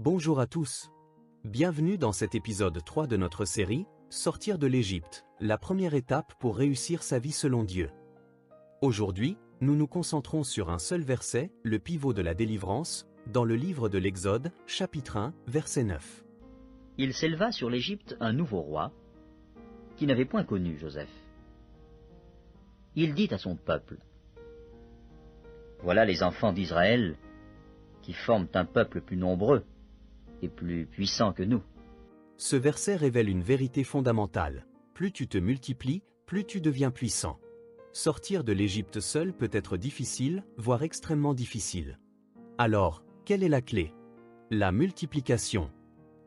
Bonjour à tous. Bienvenue dans cet épisode 3 de notre série « Sortir de l'Égypte, la première étape pour réussir sa vie selon Dieu ». Aujourd'hui, nous nous concentrons sur un seul verset, le pivot de la délivrance, dans le livre de l'Exode, chapitre 1, verset 9. Il s'éleva sur l'Égypte un nouveau roi, qui n'avait point connu Joseph. Il dit à son peuple, « Voilà les enfants d'Israël qui forment un peuple plus nombreux et plus puissant que nous. » Ce verset révèle une vérité fondamentale. Plus tu te multiplies, plus tu deviens puissant. Sortir de l'Égypte seul peut être difficile, voire extrêmement difficile. Alors, quelle est la clé? La multiplication.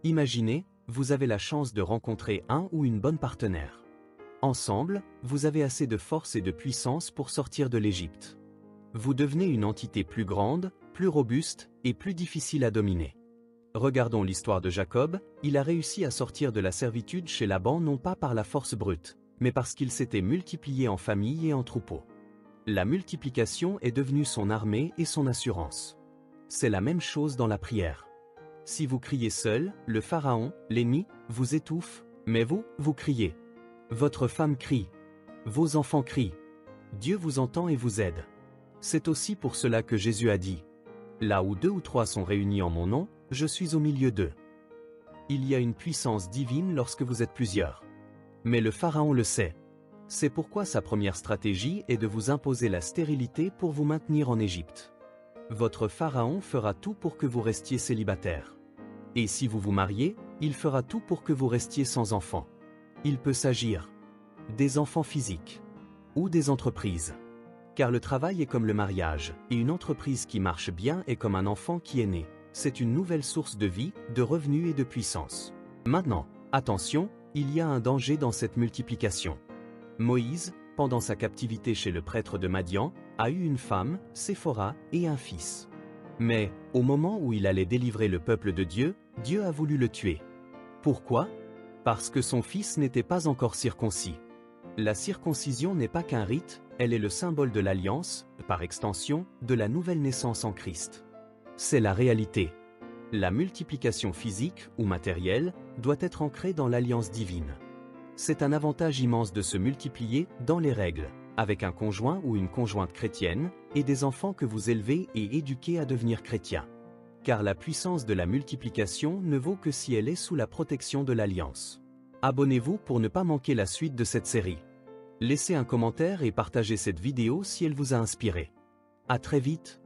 Imaginez, vous avez la chance de rencontrer un ou une bonne partenaire. Ensemble, vous avez assez de force et de puissance pour sortir de l'Égypte. Vous devenez une entité plus grande, plus robuste et plus difficile à dominer. Regardons l'histoire de Jacob, il a réussi à sortir de la servitude chez Laban non pas par la force brute, mais parce qu'il s'était multiplié en famille et en troupeau. La multiplication est devenue son armée et son assurance. C'est la même chose dans la prière. Si vous criez seul, le pharaon, l'ennemi, vous étouffe, mais vous, vous criez. Votre femme crie. Vos enfants crient. Dieu vous entend et vous aide. C'est aussi pour cela que Jésus a dit « Là où 2 ou 3 sont réunis en mon nom, je suis au milieu d'eux. » Il y a une puissance divine lorsque vous êtes plusieurs. Mais le pharaon le sait. C'est pourquoi sa première stratégie est de vous imposer la stérilité pour vous maintenir en Égypte. Votre pharaon fera tout pour que vous restiez célibataire. Et si vous vous mariez, il fera tout pour que vous restiez sans enfants. Il peut s'agir des enfants physiques ou des entreprises. Car le travail est comme le mariage, et une entreprise qui marche bien est comme un enfant qui est né. C'est une nouvelle source de vie, de revenus et de puissance. Maintenant, attention, il y a un danger dans cette multiplication. Moïse, pendant sa captivité chez le prêtre de Madian, a eu une femme, Séphora, et un fils. Mais, au moment où il allait délivrer le peuple de Dieu, Dieu a voulu le tuer. Pourquoi? Parce que son fils n'était pas encore circoncis. La circoncision n'est pas qu'un rite, elle est le symbole de l'alliance, par extension, de la nouvelle naissance en Christ. C'est la réalité. La multiplication physique ou matérielle doit être ancrée dans l'alliance divine. C'est un avantage immense de se multiplier dans les règles, avec un conjoint ou une conjointe chrétienne, et des enfants que vous élevez et éduquez à devenir chrétiens. Car la puissance de la multiplication ne vaut que si elle est sous la protection de l'alliance. Abonnez-vous pour ne pas manquer la suite de cette série. Laissez un commentaire et partagez cette vidéo si elle vous a inspiré. À très vite.